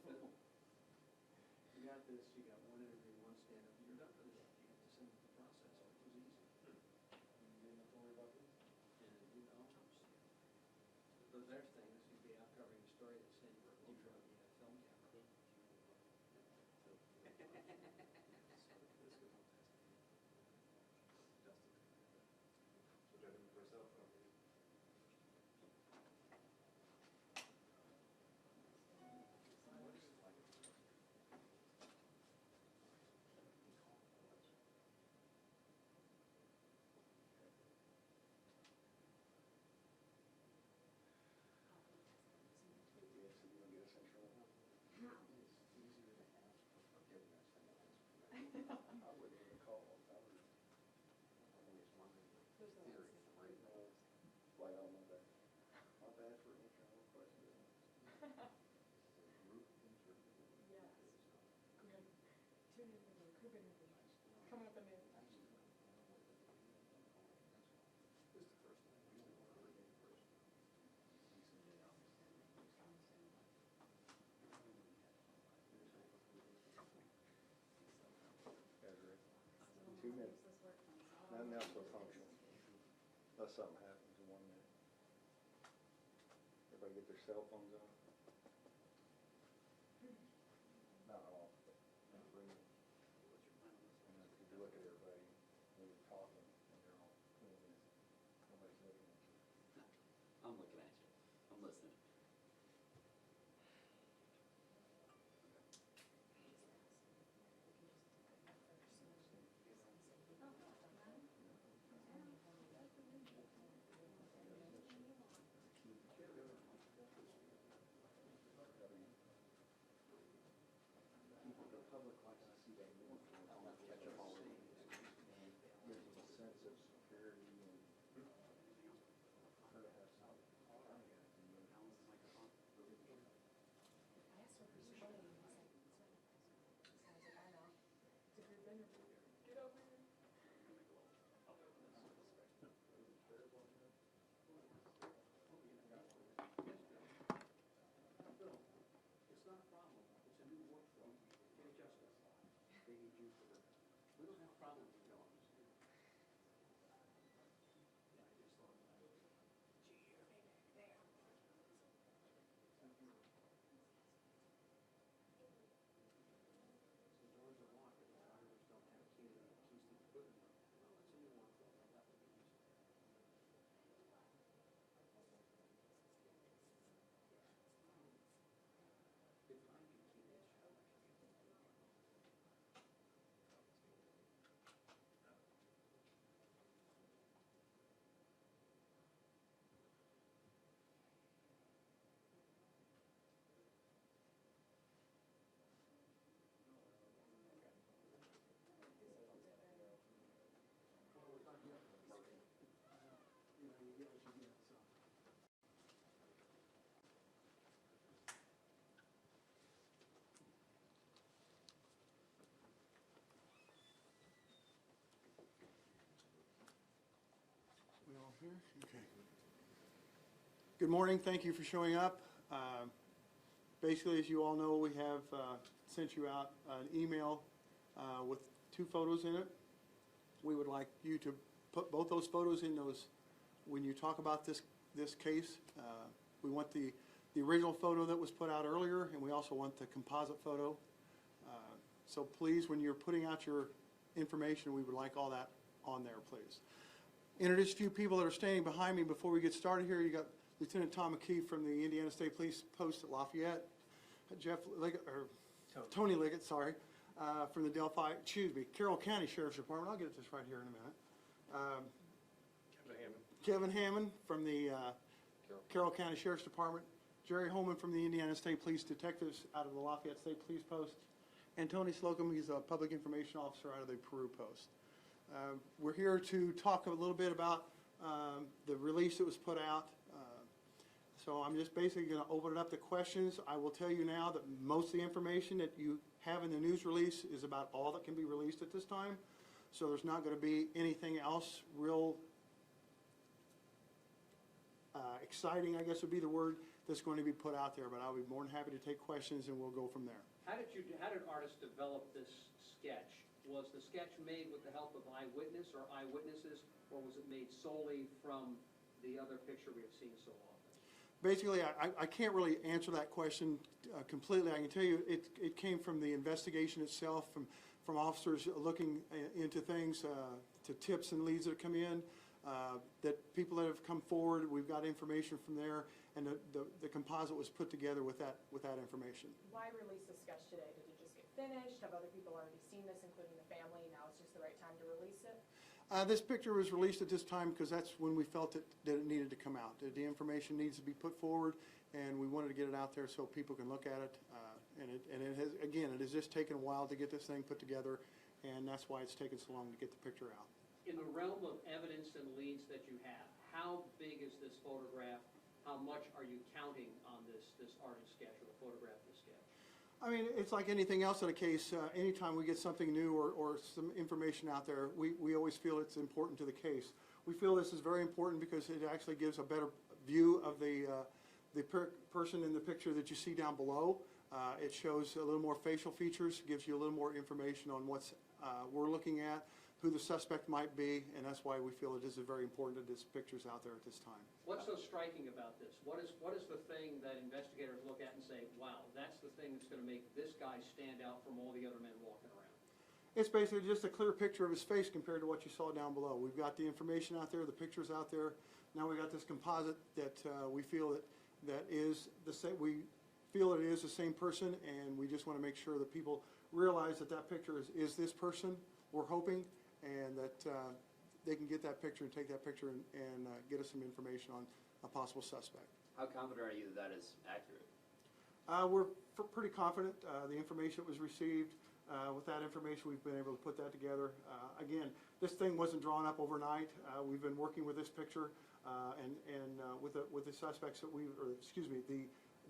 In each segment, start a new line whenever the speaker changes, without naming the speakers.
You got this, you got one interview, one stand-up, you're done for the day. You have to send it the process, which was easy.
You didn't have to worry about this?
And, you know, those other things, you'd be out covering a story that's in for a intro, and you had a film camera.
So judging for yourself,
It's easier to ask for forgiveness than it is for
I wouldn't even call them. I would
it's one theory, right?
like, oh, my bad. My bad for answering all the questions.
Yes. Good. Tune in with the Cuban interview. Coming up in there.
This is the first time we ever heard it first.
Ezra, 2 minutes. Nothing else will function unless something happens in 1 minute. Everybody get their cell phones on? Not all, but bring them. And if you look at everybody, when you're talking, and they're all clean, nobody's looking at you.
I'm looking at you. I'm listening.
The public likes to see that more.
Catch up all the and gives them a sense of security and her to have some.
I asked her for some money, and I said, I was like, I know. It's a group interview. Get over here.
It's not a problem. It's a new workflow. Get adjusted. They need you for that. We don't have a problem with you. Yeah, I just thought, did you hear me back there? The doors are locked and the drivers don't have keys to the equipment. Well, it's a new workflow. That would be useful. If I can keep it shut, I can get it. You know, you get what you get, so. We all here? Okay. Good morning. Thank you for showing up. Basically, as you all know, we have sent you out an email with 2 photos in it. We would like you to put both those photos in those when you talk about this case. We want the original photo that was put out earlier, and we also want the composite photo. So please, when you're putting out your information, we would like all that on there, please. Introduce a few people that are standing behind me before we get started here. You got Lieutenant Tom McKee from the Indiana State Police Post at Lafayette, Jeff Liggett, or Tony Liggett, sorry, from the Delphi, Carroll County Sheriff's Department. I'll get this right here in a minute. Kevin Hammond from the Carroll County Sheriff's Department, Jerry Holman from the Indiana State Police Detectives out of the Lafayette State Police Post, and Tony Slocum, he's a Public Information Officer out of the Peru Post. We're here to talk a little bit about the release that was put out. So I'm just basically going to open it up to questions. I will tell you now that most of the information that you have in the news release is about all that can be released at this time. So there's not going to be anything else real exciting, I guess would be the word, that's going to be put out there. But I'll be more than happy to take questions, and we'll go from there.
How did artists develop this sketch? Was the sketch made with the help of eyewitness or eyewitnesses, or was it made solely from the other picture we have seen so often?
Basically, I can't really answer that question completely. I can tell you it came from the investigation itself, from officers looking into things, to tips and leads that come in, that people that have come forward, we've got information from there, and the composite was put together with that information.
Why release the sketch today? Did it just get finished? Have other people already seen this, including the family? Now it's just the right time to release it?
This picture was released at this time because that's when we felt that it needed to come out. The information needs to be put forward, and we wanted to get it out there so people can look at it. And it has, again, it has just taken a while to get this thing put together, and that's why it's taken so long to get the picture out.
In the realm of evidence and leads that you have, how big is this photograph? How much are you counting on this artist sketch or the photograph of the sketch?
I mean, it's like anything else in a case. Anytime we get something new or some information out there, we always feel it's important to the case. We feel this is very important because it actually gives a better view of the person in the picture that you see down below. It shows a little more facial features, gives you a little more information on what's we're looking at, who the suspect might be, and that's why we feel it is very important that this picture's out there at this time.
What's so striking about this? What is the thing that investigators look at and say, wow, that's the thing that's going to make this guy stand out from all the other men walking around?
It's basically just a clear picture of his face compared to what you saw down below. We've got the information out there, the pictures out there. Now we got this composite that we feel that is the same. We feel it is the same person, and we just want to make sure that people realize that that picture is this person. We're hoping, and that they can get that picture and take that picture and get us some information on a possible suspect.
How confident are you that is accurate?
We're pretty confident. The information that was received, with that information, we've been able to put that together. Again, this thing wasn't drawn up overnight. We've been working with this picture and with the suspects that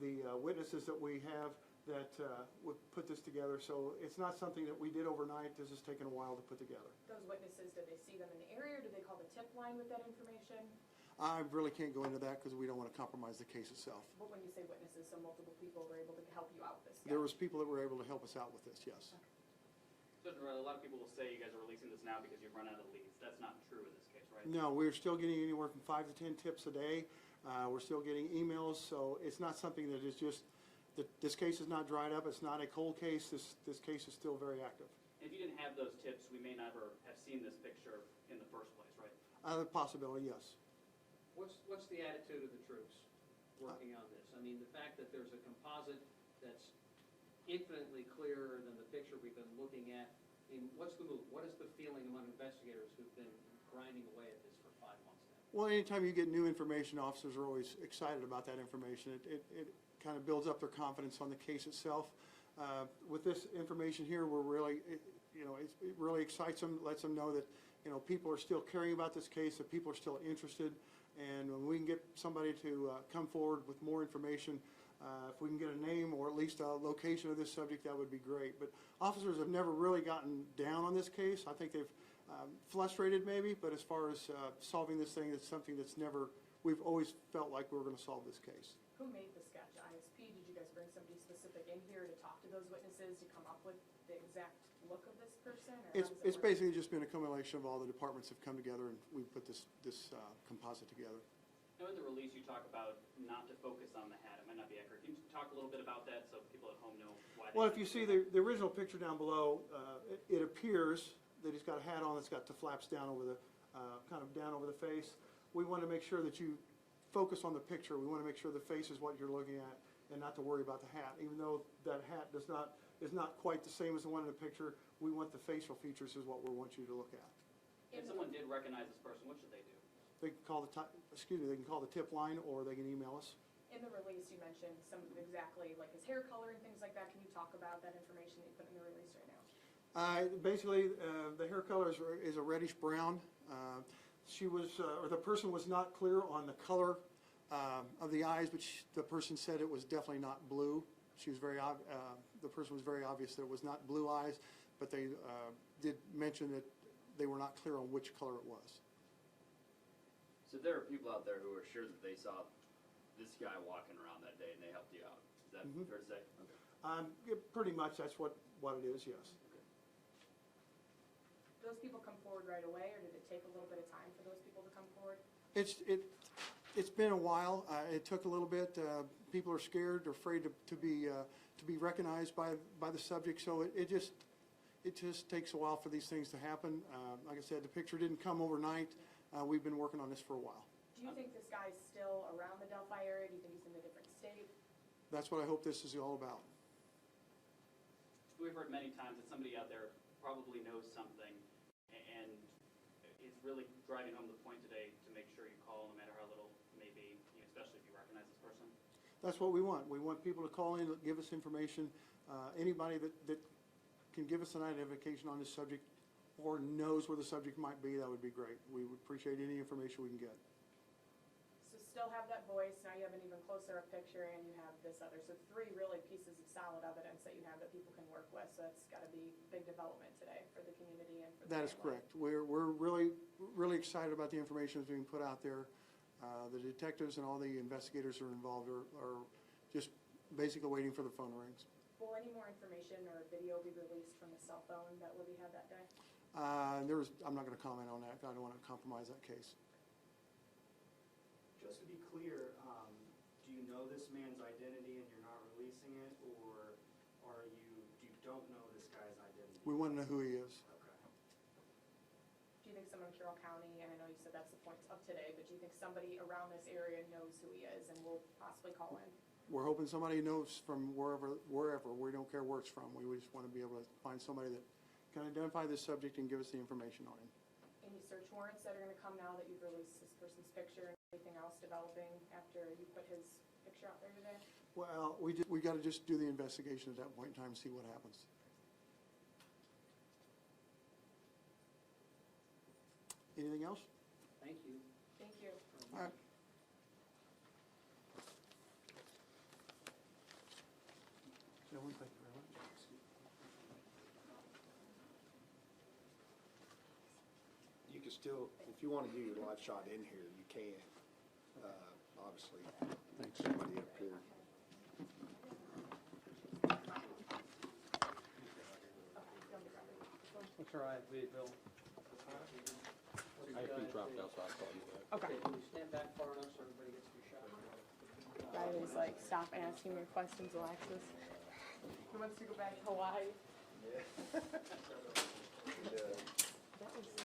the witnesses that we have that would put this together. So it's not something that we did overnight. This has taken a while to put together.
Those witnesses, did they see them in the area, or did they call the tip line with that information?
I really can't go into that because we don't want to compromise the case itself.
But when you say witnesses, so multiple people were able to help you out with this?
There was people that were able to help us out with this, yes.
So a lot of people will say you guys are releasing this now because you've run out of leads. That's not true in this case, right?
No, we're still getting anywhere from 5 to 10 tips a day. We're still getting emails, so it's not something that is just, this case is not dried up. It's not a cold case. This case is still very active.
If you didn't have those tips, we may never have seen this picture in the first place, right?
The possibility, yes.
What's the attitude of the troops working on this? I mean, the fact that there's a composite that's infinitely clearer than the picture we've been looking at. I mean, what's the move? What is the feeling among investigators who've been grinding away at this for 5 months now?
Well, anytime you get new information, officers are always excited about that information. It kind of builds up their confidence on the case itself. With this information here, we're really, it really excites them, lets them know that, people are still caring about this case, that people are still interested. And when we can get somebody to come forward with more information, if we can get a name or at least a location of this subject, that would be great. But officers have never really gotten down on this case. I think they've frustrated maybe, but as far as solving this thing, it's something that's never, we've always felt like we were going to solve this case.
Who made the sketch? ISP? Did you guys bring somebody specific in here to talk to those witnesses to come up with the exact look of this person? Or
It's basically just been a accumulation of all the departments have come together, and we put this composite together.
Now in the release you talk about not to focus on the hat. It might not be accurate. Can you talk a little bit about that so people at home know why?
Well, if you see the original picture down below, it appears that he's got a hat on that's got the flaps down over the, kind of down over the face. We want to make sure that you focus on the picture. We want to make sure the face is what you're looking at and not to worry about the hat. Even though that hat is not quite the same as the one in the picture, we want the facial features is what we want you to look at.
If someone did recognize this person, what should they do?
They can call they can call the tip line, or they can email us.
In the release, you mentioned some exactly like his hair color and things like that. Can you talk about that information that you put in the release right now?
Basically, the hair color is a reddish brown. She was, or the person was not clear on the color of the eyes, but the person said it was definitely not blue. She was the person was very obvious that it was not blue eyes, but they did mention that they were not clear on which color it was.
So there are people out there who are sure that they saw this guy walking around that day and they helped you out. Is that
Mhm.
fair to say? Okay.
Yeah, pretty much that's what it is, yes.
Those people come forward right away, or did it take a little bit of time for those people to come forward?
It's been a while. It took a little bit. People are scared, or afraid to be recognized by the subject. So it just takes a while for these things to happen. Like I said, the picture didn't come overnight. We've been working on this for a while.
Do you think this guy's still around the Delphi area? Do you think he's in a different state?
That's what I hope this is all about.
We've heard many times that somebody out there probably knows something and is really driving home the point today to make sure you call, no matter how little it may be, especially if you recognize this person.
That's what we want. We want people to call in, give us information. Anybody that can give us an identification on this subject or knows where the subject might be, that would be great. We would appreciate any information we can get.
So still have that voice, now you have an even closer up picture, and you have this other, so 3 really pieces of solid evidence that you have that people can work with, so that's gotta be big development today for the community and for the
That is
family.
correct. We're really excited about the information that's being put out there. The detectives and all the investigators who are involved are just basically waiting for the phone rings.
Will any more information or video be released from the cell phone that Libby had that day?
I'm not going to comment on that. I don't want to compromise that case.
Just to be clear, do you know this man's identity and you're not releasing it, or you don't know this guy's identity?
We want to know who he is.
Okay.
Do you think someone in Carroll County, and I know you said that's the point of today, but do you think somebody around this area knows who he is and will possibly call in?
We're hoping somebody knows from wherever. We don't care where it's from. We just want to be able to find somebody that can identify this subject and give us the information on him.
Any search warrants that are gonna come now that you've released this person's picture and anything else developing after you put his picture out there today?
Well, we got to just do the investigation at that point in time and see what happens. Anything else?
Thank you.
Thank you.
All right. Gentlemen, thank you very much.
You can still, if you want to do your live shot in here, you can. Obviously, somebody up here.
That's all right, Bill.
I actually dropped out, so I'll call you back.
Okay.
Can you stand back far enough so everybody gets their shot?
Riley's like, stop asking me questions, Alexis. Who wants to go back to Hawaii?
Yeah.